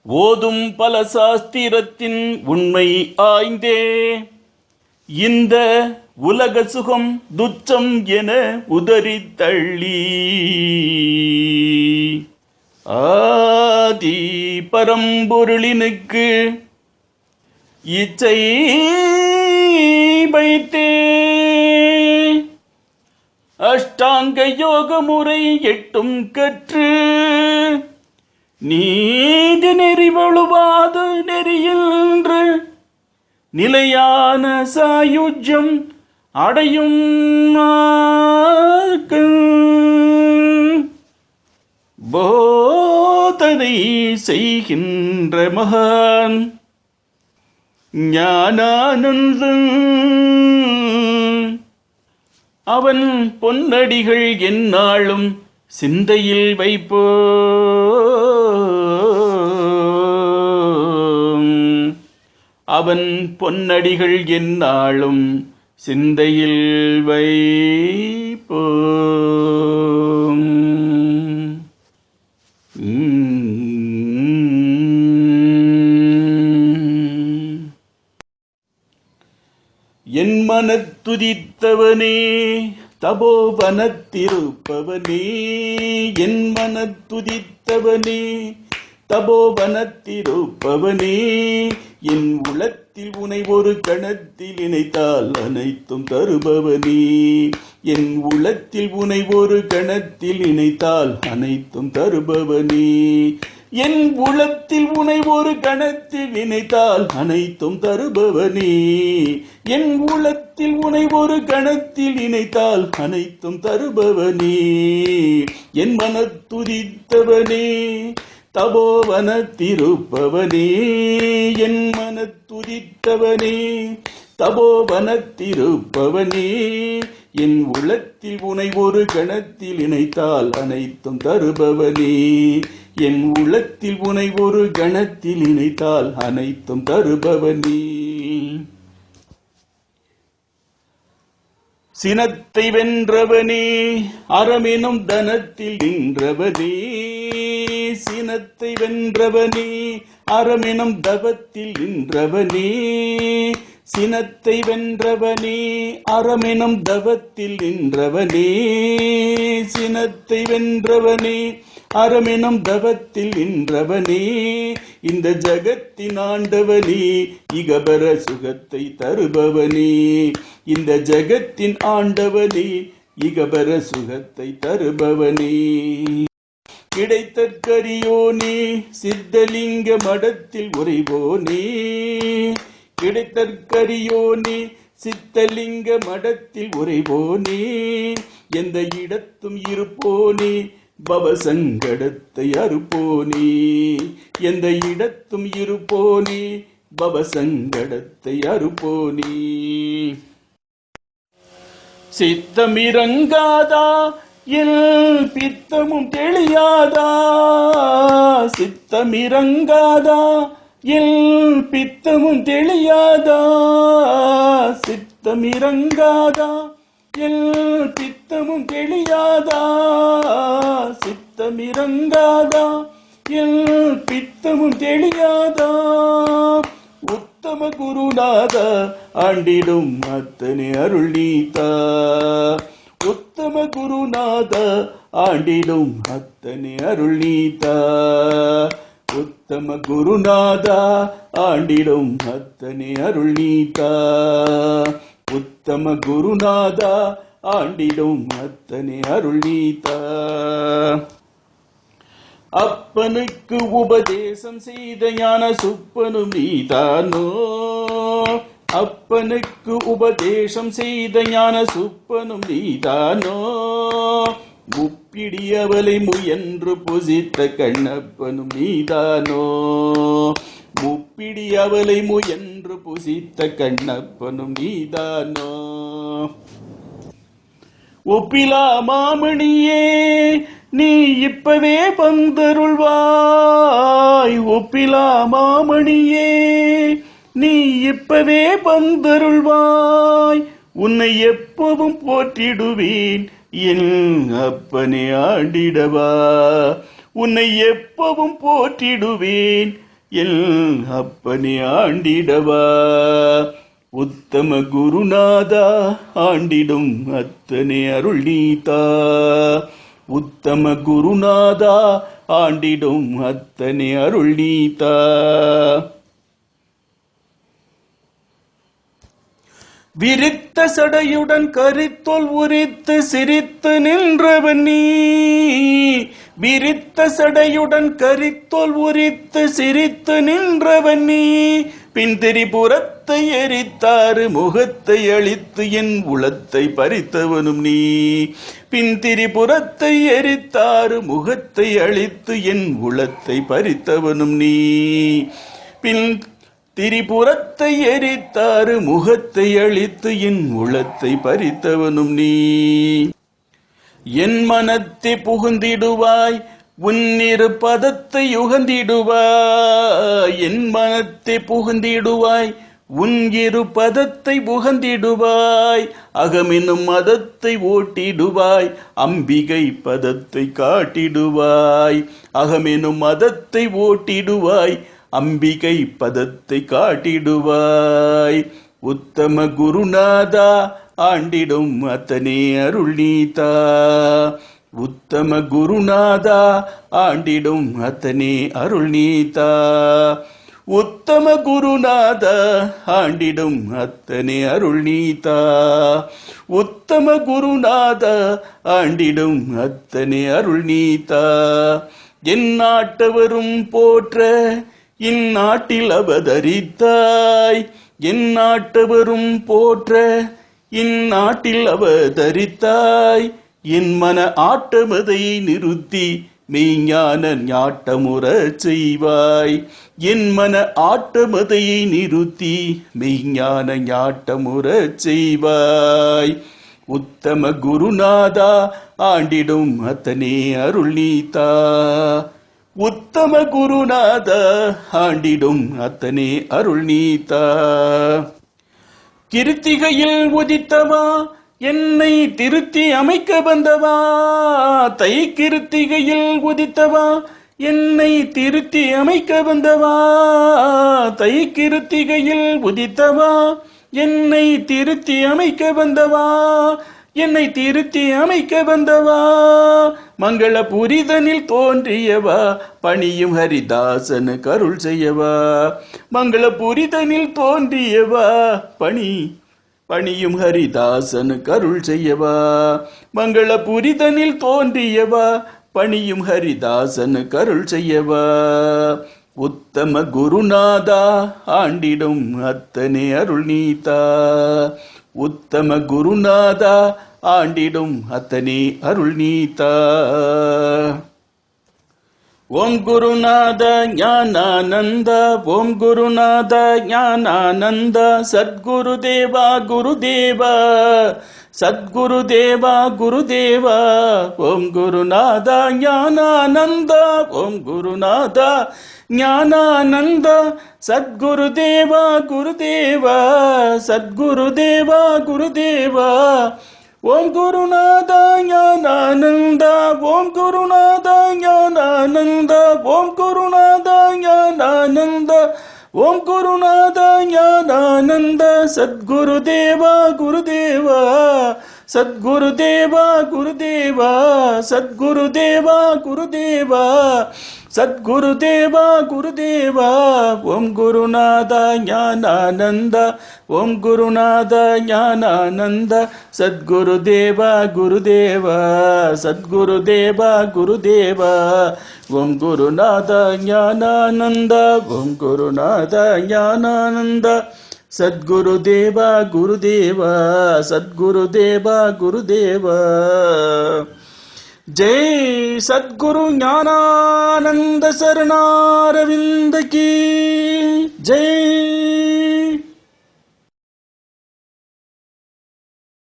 ஓதும் பல சாஸ்திரத்தின் உண்மை ஆய்ந்தே இந்த உலக சுகம் துச்சம் என உதறி தள்ளி ஆதி பரம்பொருளினுக்கு இச்சை வைத்தே அஷ்டாங்க யோக முறை 8 கற்று நீதி நெறி வழுவாது நெறியின்று நிலையான சாயுஜ்யம் அடையும் போதனை செய்கின்ற மகான் ஞானானந்தன் அவன் பொன்னடிகள் எந்நாளும் சிந்தையில் வைப்போம். அவன் பொன்னடிகள் எந்நாளும் சிந்தையில் வைப்போம். என் மனத்துதித்தவனே தபோவனத்திருப்பவனே, என் மனத்துதித்தவனே தபோவனத்திருப்பவனே, என் உளத்தில் உனை ஒரு கணத்தில் இணைத்தால் அனைத்தும் தருபவனே, என் உளத்தில் உனை ஒரு கணத்தில் இணைத்தால் அனைத்தும் தருபவனே, என் உளத்தில் உனை ஒரு கணத்தில் இணைத்தால் அனைத்தும் தருபவனே, என் உளத்தில் உனை ஒரு கணத்தில் இணைத்தால் அனைத்தும் தருபவனே, என் மனத்துதித்தவனே தபோவனத்திருப்பவனே, என் மனத்துதித்தவனே தபோவனத்திருப்பவனே, என் உளத்தில் உனை ஒரு கணத்தில் இணைத்தால் அனைத்தும் தருபவனே, என் உளத்தில் உனை ஒரு கணத்தில் இணைத்தால் அனைத்தும் தருபவனே. சினத்தை வென்றவனே அறமெனும் தனத்தில் நின்றவனே, சினத்தை வென்றவனே அறமெனும் தவத்தில் நின்றவனே, சினத்தை வென்றவனே அறமெனும் தவத்தில் நின்றவனே, சினத்தை வென்றவனே அறமெனும் தவத்தில் நின்றவனே, இந்த ஜகத்தின் ஆண்டவனே இகபர சுகத்தை தருபவனே, இந்த ஜகத்தின் ஆண்டவனே இகபர சுகத்தை தருபவனே. கிடைத்தற்கரியோனே சித்தலிங்க மடத்தில் உறைவோனே, கிடைத்தற்கரியோனே சித்தலிங்க மடத்தில் உறைவோனே, எந்த இடத்தும் இருப்போனே பவசங்கடத்தை அறுப்போனே, எந்த இடத்தும் இருப்போனே பவசங்கடத்தை அறுப்போனே. சித்தமிரங்காதா என் பித்தமும் தெளியாதா, சித்தமிரங்காதா என் பித்தமும் தெளியாதா, சித்தமிரங்காதா என் பித்தமும் தெளியாதா, சித்தமிரங்காதா என் பித்தமும் தெளியாதா, உத்தம குருநாத ஆண்டிடும் அத்தனை அருள் நீத்தா, உத்தம குருநாத ஆண்டிடும் அத்தனை அருள் நீத்தா, உத்தம குருநாதா ஆண்டிடும் அத்தனை அருள் நீத்தா, உத்தம குருநாதா ஆண்டிடும் அத்தனை அருள் நீத்தா. அப்பனுக்கு உபதேசம் செய்த ஞான சுப்பனும் நீதானோ, அப்பனுக்கு உபதேசம் செய்த ஞான சுப்பனும் நீதானோ, முப்பிடி அவளை முயன்று புசித்த கண்ணப்பனும் நீதானோ, முப்பிடி அவளை முயன்று புசித்த கண்ணப்பனும் நீதானோ. ஒப்பிலா மாமணியே நீ இப்பவே வந்தருள்வாய், ஒப்பிலா மாமணியே நீ இப்பவே வந்தருள்வாய், உன்னை எப்பவும் போற்றிடுவேன் என் அப்பனே ஆண்டிடவா, உன்னை எப்பவும் போற்றிடுவேன் என் அப்பனே ஆண்டிடவா. உத்தம குருநாதா ஆண்டிடும் அத்தனை அருள் நீதா. உத்தம குருநாதா ஆண்டிடும் அத்தனை அருள் நீதா. விரித்த சடையுடன் கரித்தோல் உரித்து சிரித்து நின்றவன் நீ. விரித்த சடையுடன் கரித்தோல் உரித்து சிரித்து நின்றவன் நீ. பின் திரிபுரத்தை எரித்தாறு முகத்தை அழித்து என் உளத்தை பறித்தவனும் நீ. பின் திரிபுரத்தை எரித்தாறு முகத்தை அழித்து என் உளத்தை பறித்தவனும் நீ. பின் திரிபுரத்தை எரித்தாறு முகத்தை அழித்து என் உளத்தை பறித்தவனும் நீ. என் மனத்தை புகுந்திடுவாய் உன்னிரு பதத்தை உகந்திடுவாய். என் மனத்தை புகுந்திடுவாய் உன் இரு பதத்தை புகந்திடுவாய். அகமெனும் மதத்தை ஓட்டிடுவாய் அம்பிகை பதத்தை காட்டிடுவாய். அகமெனும் மதத்தை ஓட்டிடுவாய் அம்பிகை பதத்தை காட்டிடுவாய். உத்தம குருநாதா ஆண்டிடும் அத்தனே அருள் நீதா. உத்தம குருநாதா ஆண்டிடும் அத்தனே அருள் நீதா. உத்தம குருநாதா ஆண்டிடும் அத்தனை அருள் நீதா. உத்தம குருநாதா ஆண்டிடும் அத்தனை அருள் நீதா. என் நாட்டவரும் போற்ற இந்நாட்டில் அவதரித்தாய். என் நாட்டவரும் போற்ற இந்நாட்டில் அவதரித்தாய். என் மன ஆட்டமதை நிறுத்தி மெய்ஞான ஞாட்டமுறச் செய்வாய். என் மன ஆட்டமதையை நிறுத்தி மெய்ஞான ஞாட்டமுறச் செய்வாய். உத்தம குருநாதா ஆண்டிடும் அத்தனே அருள் நீதா. உத்தம குருநாதா ஆண்டிடும் அத்தனை அருள் நீதா. கிருத்திகையில் உதித்தவா என்னை திருத்தி அமைக்க வந்தவா. தை கிருத்திகையில் உதித்தவா என்னை திருத்தி அமைக்க வந்தவா. தை கிருத்திகையில் உதித்தவா என்னை திருத்தி அமைக்க வந்தவா. என்னை திருத்தி அமைக்க வந்தவா. மங்கள புரிதனில் தோன்றியவா பணியும் ஹரிதாசனு கருள் செய்யவா. மங்கள புரிதனில் தோன்றியவா பணியும் ஹரிதாசனு கருள் செய்யவா. மங்கள புரிதனில் தோன்றியவா பணியும் ஹரிதாசனு கருள் செய்யவா. உத்தம குருநாதா ஆண்டிடும் அத்தனை அருள் நீதா. உத்தம குருநாதா ஆண்டிடும் அத்தனை அருள் நீதா. ஓம் குருநாத ஞானானந்த. ஓம் குருநாத ஞானானந்த. சத்குருதேவா குருதேவா. சத்குருதேவா குருதேவா. ஓம் குருநாத ஞானானந்த. ஓம் குருநாத ஞானானந்த. சத்குருதேவா குருதேவா. சத்குருதேவா குருதேவா. ஓம் குருநாத ஞானானந்த. ஓம் குருநாத ஞானானந்த. ஓம் குருநாத ஞானானந்த. ஓம் குருநாத ஞானானந்த. சத்குருதேவா குருதேவா. சத்குருதேவா குருதேவா. சத்குருதேவா குருதேவா. சத்குருதேவா குருதேவா. ஓம் குருநாத ஞானானந்த. ஓம் குருநாத ஞானானந்த. சத்குருதேவா குருதேவா. சத்குருதேவா குருதேவா. ஓம் குருநாத ஞானானந்த. ஓம் குருநாத ஞானானந்த. சத்குருதேவா குருதேவா. சத்குருதேவா குருதேவா. जय सद्गुरु ज्ञानानंद शरणारविंद की जय।